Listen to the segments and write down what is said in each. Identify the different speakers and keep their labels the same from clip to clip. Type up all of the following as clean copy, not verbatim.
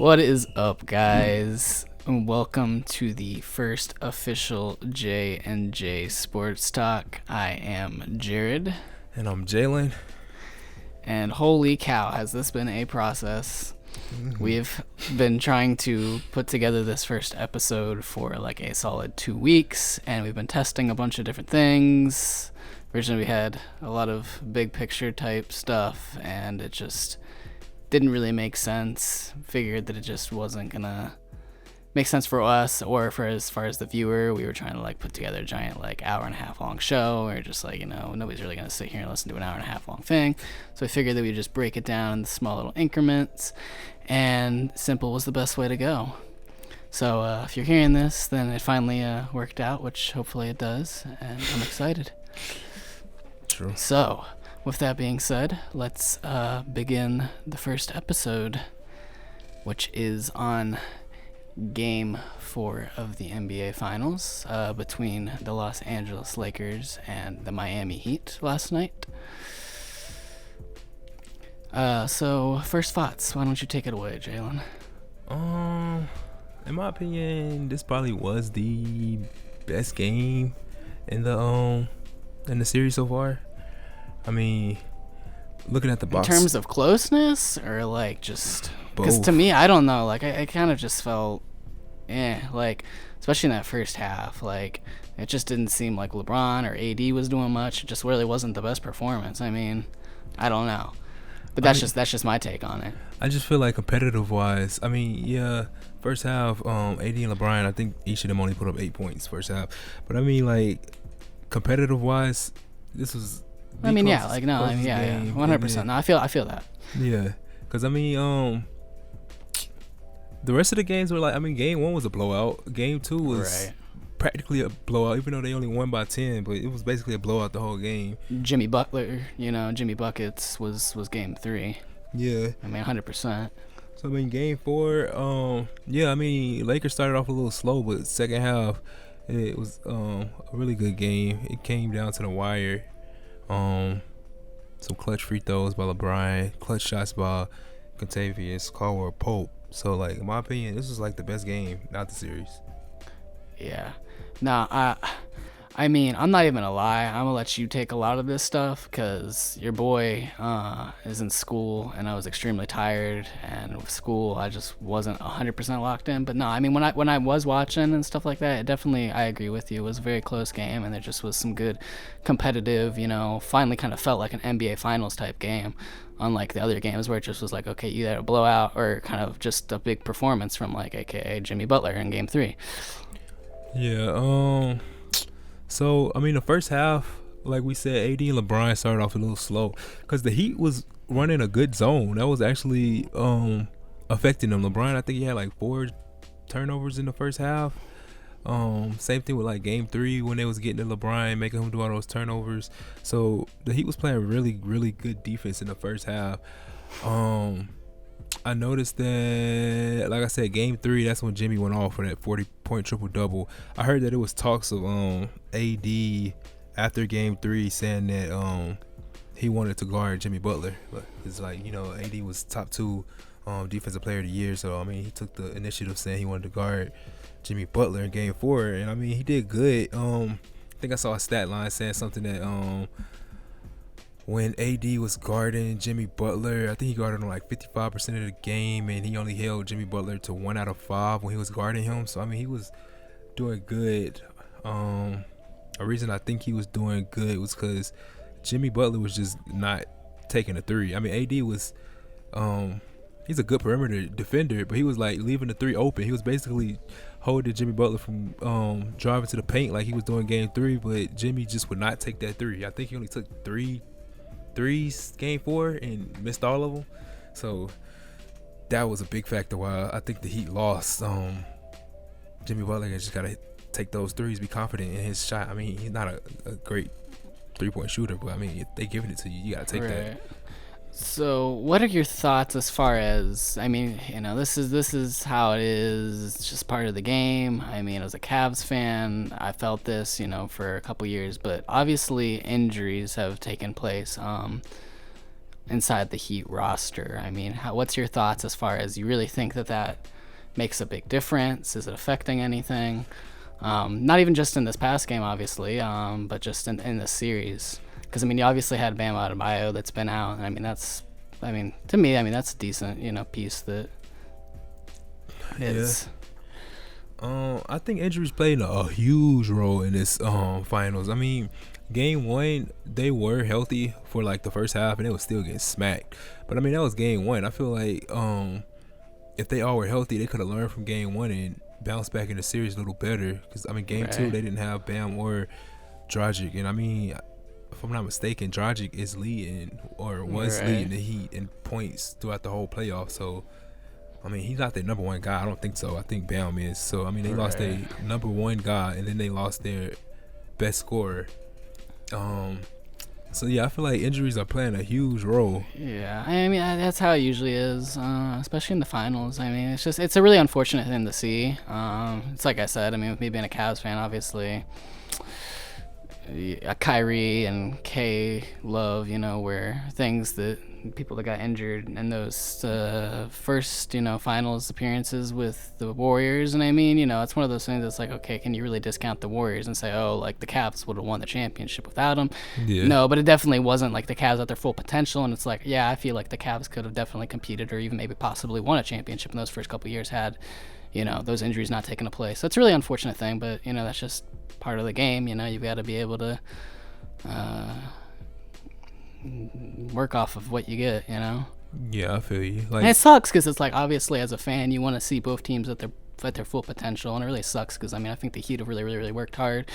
Speaker 1: What is up, guys? And welcome to the first official J and J Sports Talk. I am Jared,
Speaker 2: And I'm Jalen.
Speaker 1: and holy cow, has this been a process? We've been trying to put together this first episode for like a solid 2 weeks, and we've been testing a bunch of different things. Originally, we had a lot of big picture type stuff, and it just didn't really make sense. Figured that it just wasn't gonna make sense for us or for as far as the viewer. We were trying to like put together a giant like hour and a half long show, or just like, nobody's really gonna sit here and listen to an hour and a half long thing. So I figured that we'd just break it down in small little increments, and simple was the best way to go. So if you're hearing this, then it finally worked out, which hopefully it does, and I'm excited.
Speaker 2: True.
Speaker 1: So, with that being said, let's begin the first episode, which is on Game 4 of the NBA Finals between the Los Angeles Lakers and the Miami Heat last night. So, first thoughts. Why don't you take it away, Jalen?
Speaker 2: In my opinion, this probably was the best game in the series so far. I mean, looking at the box.
Speaker 1: In terms of closeness, or like just because
Speaker 2: Both.
Speaker 1: to me, I don't know. Like I kind of just felt, like especially in that first half, like it just didn't seem like LeBron or AD was doing much. It just really wasn't the best performance. I mean, I don't know, but that's just my take on it.
Speaker 2: I just feel like competitive wise, I mean, yeah, first half, AD and LeBron, I think each of them only put up 8 points first half. But I mean, like, competitive wise, this was.
Speaker 1: I mean, yeah, like no, I mean, yeah, 100%. No, I feel that.
Speaker 2: Yeah, because I mean, the rest of the games were like, I mean, game 1 was a blowout. Game 2 was practically a blowout, even though they only won by 10, but it was basically a blowout the whole game.
Speaker 1: Jimmy Butler, Jimmy Buckets was game 3.
Speaker 2: Yeah.
Speaker 1: I mean, 100%.
Speaker 2: So, I mean, game 4, yeah, I mean, Lakers started off a little slow, but second half, it was a really good game. It came down to the wire. Some clutch free throws by LeBron, clutch shots by Kentavious Caldwell-Pope. So, like, in my opinion, this was like the best game, not the series.
Speaker 1: Yeah. Nah, I mean, I'm not even gonna lie. I'm gonna let you take a lot of this stuff because your boy is in school, and I was extremely tired. And with school, I just wasn't 100% locked in. But no, I mean, when I was watching and stuff like that, it definitely, I agree with you. It was a very close game, and there just was some good competitive. Finally, kind of felt like an NBA Finals type game. Unlike the other games where it just was like, okay, either a blowout or kind of just a big performance from like AKA Jimmy Butler in game 3.
Speaker 2: Yeah, so, I mean, the first half, like we said, AD and LeBron started off a little slow because the Heat was running a good zone. That was actually affecting them. LeBron, I think he had like 4 turnovers in the first half. Same thing with like game 3 when they was getting to LeBron, making him do all those turnovers. So the Heat was playing really, really good defense in the first half. I noticed that, like I said, game 3, that's when Jimmy went off for that 40-point triple-double. I heard that it was talks of AD after game 3 saying that he wanted to guard Jimmy Butler. But it's like, AD was top 2 defensive player of the year. So, I mean, he took the initiative saying he wanted to guard Jimmy Butler in game 4. And, I mean, he did good. I think I saw a stat line saying something that when AD was guarding Jimmy Butler, I think he guarded him like 55% of the game, and he only held Jimmy Butler to 1 out of 5 when he was guarding him. So, I mean, he was doing good. A reason I think he was doing good was because Jimmy Butler was just not taking a 3. I mean, AD was he's a good perimeter defender, but he was like leaving the 3 open. He was basically holding Jimmy Butler from driving to the paint like he was doing game 3, but Jimmy just would not take that 3. I think he only took 3 threes game 4 and missed all of them. So that was a big factor why I think the Heat lost. Jimmy Butler just gotta take those 3s, be confident in his shot. I mean, he's not a great 3-point shooter, but I mean, if they giving it to you, you gotta take that.
Speaker 1: So, what are your thoughts as far as, I mean, this is how it is. It's just part of the game. I mean, as a Cavs fan, I felt this, for a couple years, but obviously injuries have taken place. inside the Heat roster. I mean, what's your thoughts as far as you really think that makes a big difference? Is it affecting anything? Not even just in this past game, obviously, but just in this series. Because, I mean, you obviously had Bam Adebayo that's been out. And, to me, that's a decent, piece that is.
Speaker 2: I think injuries played a huge role in this finals. I mean, game 1, they were healthy for like the first half and they were still getting smacked. But I mean, that was game 1. I feel like if they all were healthy, they could have learned from game 1 and bounced back in the series a little better. Because I mean, game 2, they didn't have Bam or Dragic, and I mean, if I'm not mistaken, Dragic is leading or was leading the Heat in points throughout the whole playoff. So I mean, he's not their number one guy. I don't think so. I think Bam is. So, I mean, they lost their number one guy, and then they lost their best scorer. So, yeah, I feel like injuries are playing a huge role.
Speaker 1: Yeah, I mean, that's how it usually is, especially in the finals. I mean, it's a really unfortunate thing to see. It's like I said, I mean, with me being a Cavs fan, obviously, Kyrie and K Love, were things that people that got injured in those first, finals appearances with the Warriors. And I mean, it's one of those things that's like, okay, can you really discount the Warriors and say, oh, like the Cavs would have won the championship without them? Yeah. No, but it definitely wasn't like the Cavs at their full potential. And it's like, yeah, I feel like the Cavs could have definitely competed or even maybe possibly won a championship in those first couple of years had, those injuries not taken place. So it's a really unfortunate thing, but, that's just part of the game. You've got to be able to work off of what you get.
Speaker 2: Yeah, I feel you.
Speaker 1: And it sucks because it's like, obviously as a fan you want to see both teams at their full potential, and it really sucks because I think the Heat have really, really, really worked hard,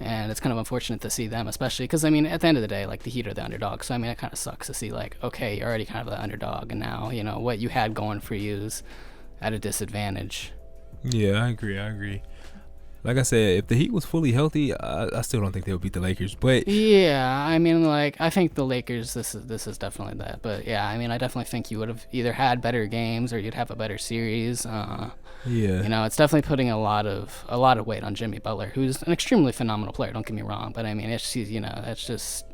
Speaker 1: and it's kind of unfortunate to see them, especially because at the end of the day, like, the Heat are the underdog. So it kind of sucks to see, like, okay, you're already kind of the underdog, and now what you had going for you is at a disadvantage.
Speaker 2: Yeah, I agree. Like I said, if the Heat was fully healthy, I still don't think they would beat the Lakers. But
Speaker 1: yeah, I think the Lakers, this is definitely that. But yeah, I definitely think you would have either had better games or you'd have a better series. Yeah. It's definitely putting a lot of weight on Jimmy Butler, who's an extremely phenomenal player. Don't get me wrong, but it's that's just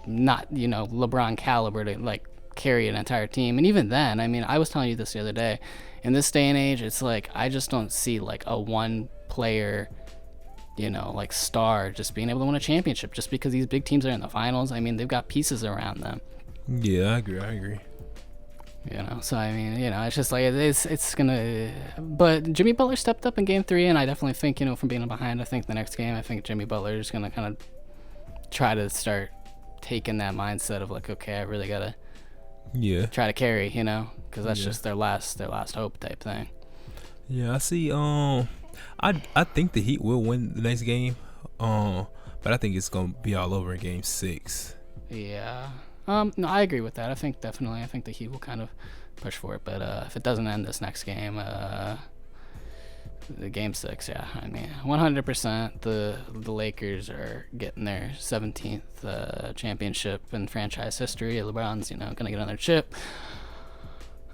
Speaker 1: not LeBron caliber to like carry an entire team. And even then, I was telling you this the other day. In this day and age, it's like I just don't see like a one player, like star just being able to win a championship just because these big teams are in the finals. They've got pieces around them.
Speaker 2: Yeah, I agree.
Speaker 1: So it's just like it's gonna. But Jimmy Butler stepped up in Game 3, and I definitely think from being behind, I think the next game, I think Jimmy Butler is gonna kind of try to start taking that mindset of like, okay, I really gotta try to carry, because that's just their last hope type thing.
Speaker 2: Yeah, I see. I think the Heat will win the next game, but I think it's gonna be all over in Game 6.
Speaker 1: Yeah. No, I agree with that. I think the Heat will kind of push for it, but if it doesn't end this next game, the Game 6, yeah, 100%. The Lakers are getting their 17th championship in franchise history. LeBron's gonna get another chip.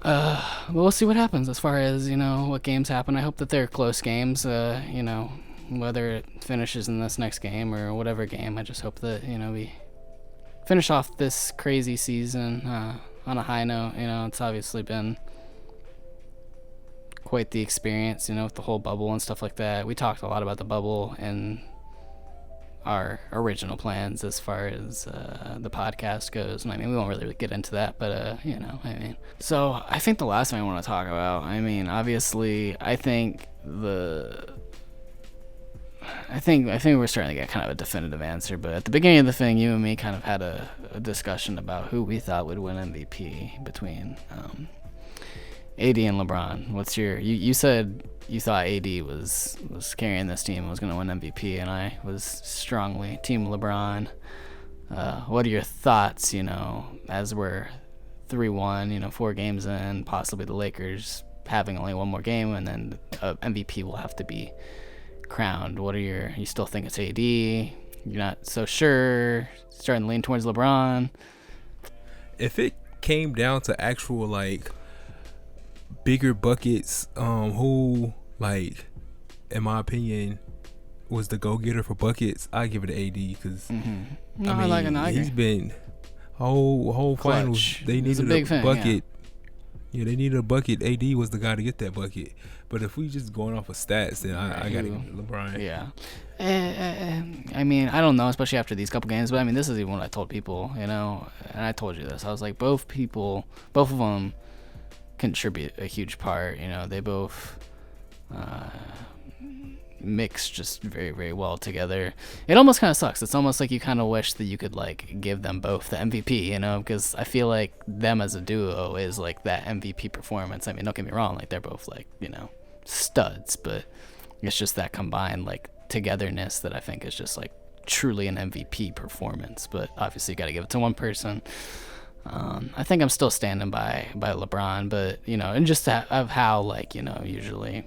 Speaker 1: But we'll see what happens as far as what games happen. I hope that they're close games. Whether it finishes in this next game or whatever game, I just hope that we finish off this crazy season on a high note. It's obviously been quite the experience, with the whole bubble and stuff like that. We talked a lot about the bubble and our original plans as far as the podcast goes, and we won't really get into that, but so I think the last thing I want to talk about, obviously I think we're starting to get kind of a definitive answer, but at the beginning of the thing, you and me kind of had a discussion about who we thought would win MVP between AD and LeBron. What's you said you thought AD was carrying this team and was going to win MVP, and I was strongly Team LeBron. What are your thoughts, as we're 3-1, 4 games in, possibly the Lakers having only one more game, and then MVP will have to be crowned? You still think it's AD? You're not so sure? Starting to lean towards LeBron?
Speaker 2: If it came down to actual, like, bigger buckets, who, like, in my opinion, was the go-getter for buckets, I give it to AD, because he's been whole finals.
Speaker 1: Clutch.
Speaker 2: They
Speaker 1: He was a
Speaker 2: needed
Speaker 1: big
Speaker 2: a
Speaker 1: fan,
Speaker 2: bucket. Yeah, they needed a bucket. AD was the guy to get that bucket. But if we just going off of stats, then I got to give LeBron.
Speaker 1: Yeah. I mean, I don't know, especially after these couple games, but I mean, this is even what I told people, you know, and I told you this. I was like, both of them contribute a huge part, you know. They both mix just very, very well together. It almost kind of sucks. It's almost like you kind of wish that you could, like, give them both the MVP, you know, because I feel like them as a duo is, like, that MVP performance. I mean, don't get me wrong, like, they're both, like, you know, studs, but it's just that combined, like, togetherness that I think is just, like, truly an MVP performance. But obviously you got to give it to one person. I think I'm still standing by LeBron, but, you know, and just of how, like, you know, usually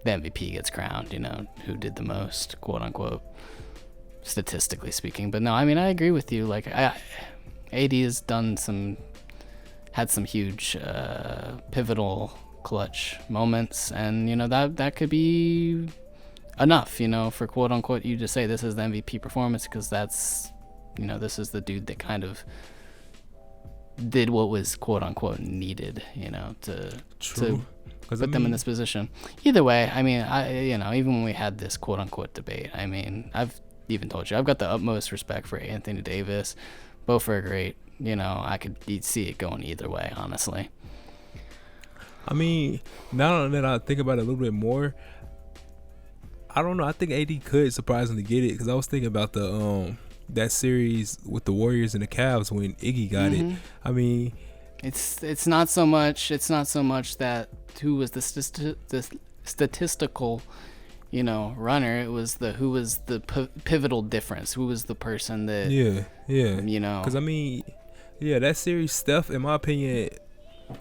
Speaker 1: the MVP gets crowned, you know, who did the most, quote unquote, statistically speaking. But no, I mean, I agree with you. Like, AD has had some huge pivotal clutch moments, and, you know, that could be enough, you know, for quote unquote you to say this is the MVP performance, because that's, you know, this is the dude that kind of did what was quote unquote needed, you know, to put them in this position. Either way, I mean, you know, even when we had this quote unquote debate, I mean, I've even told you I've got the utmost respect for Anthony Davis. Both are great, you know. I could see it going either way, honestly.
Speaker 2: I mean, now that I think about it a little bit more, I don't know. I think AD could surprisingly get it, because I was thinking about the that series with the Warriors and the Cavs when Iggy got it. I mean,
Speaker 1: it's not so much that who was the statistical, you know, runner. It was who was the pivotal difference. Who was the person that
Speaker 2: yeah,
Speaker 1: you know.
Speaker 2: Because I mean, yeah, that series, Steph, in my opinion,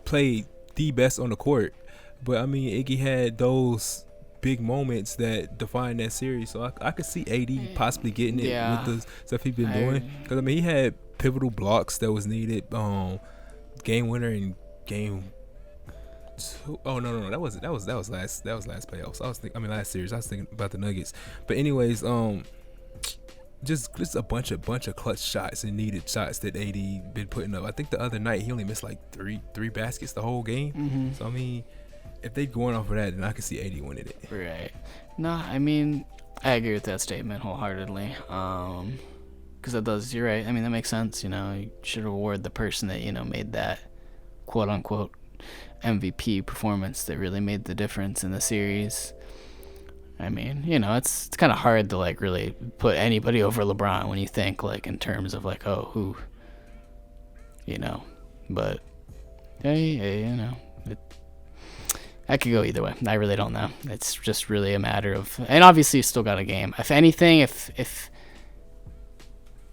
Speaker 2: played the best on the court. But I mean, Iggy had those big moments that defined that series, so I could see AD possibly getting it with the stuff he's been doing. Because I mean, he had pivotal blocks that was needed, game winner in game 2. Oh no, that was last playoffs. Last series. I was thinking about the Nuggets, but anyways, just a bunch of clutch shots and needed shots that AD been putting up. I think the other night he only missed like three baskets the whole game. So I mean, if they going off of that, then I can see AD winning it.
Speaker 1: Right. No, I mean, I agree with that statement wholeheartedly. Because that does, you're right. I mean, that makes sense. You know, you should reward the person that, you know, made that quote unquote MVP performance that really made the difference in the series. I mean, you know, it's kind of hard to, like, really put anybody over LeBron when you think, like, in terms of, like, oh, who, you know. But, hey, you know, I could go either way. I really don't know. It's just really a matter of, and obviously you still got a game. If anything, if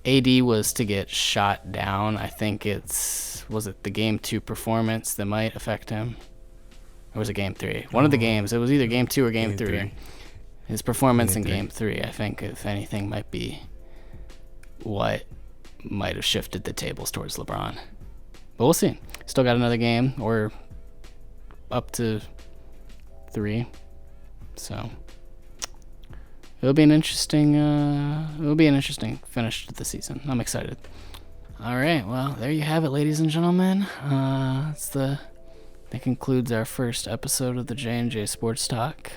Speaker 1: AD was to get shot down, I think was it the game 2 performance that might affect him? Or was it game 3? One of the games. It was either game 2 or game 3. His performance in game 3, I think, if anything, might be what might have shifted the tables towards LeBron. But we'll see. Still got another game, or up to 3. So it'll be an interesting finish to the season. I'm excited. All right, well, there you have it, ladies and gentlemen. That concludes our first episode of the J&J Sports Talk.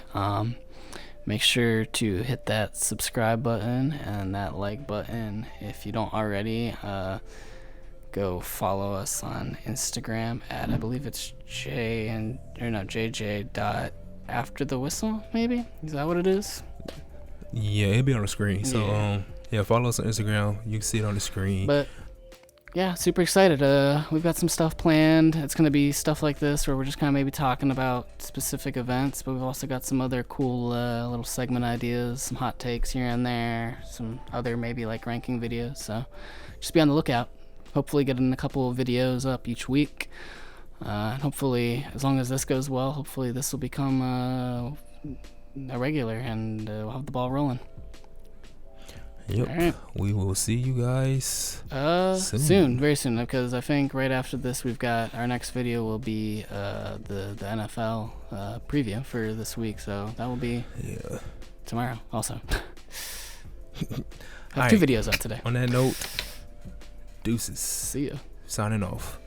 Speaker 1: Make sure to hit that subscribe button and that like button if you don't already. Go follow us on Instagram at, I believe it's JJ.afterthewhistle, maybe? Is that what it is?
Speaker 2: Yeah, it'll be on the screen. So follow us on Instagram. You can see it on the screen.
Speaker 1: But yeah, super excited. We've got some stuff planned. It's going to be stuff like this where we're just kind of maybe talking about specific events, but we've also got some other cool little segment ideas, some hot takes here and there, some other maybe like ranking videos. So just be on the lookout. Hopefully getting a couple of videos up each week. And hopefully, as long as this goes well, hopefully this will become a regular, and we'll have the ball rolling.
Speaker 2: Yep. Right. We will see you guys
Speaker 1: soon, very soon, because I think right after this we've got our next video will be the NFL preview for this week, so that will be tomorrow also. I have 2 videos out today.
Speaker 2: On that note, Deuces.
Speaker 1: See ya.
Speaker 2: Signing off.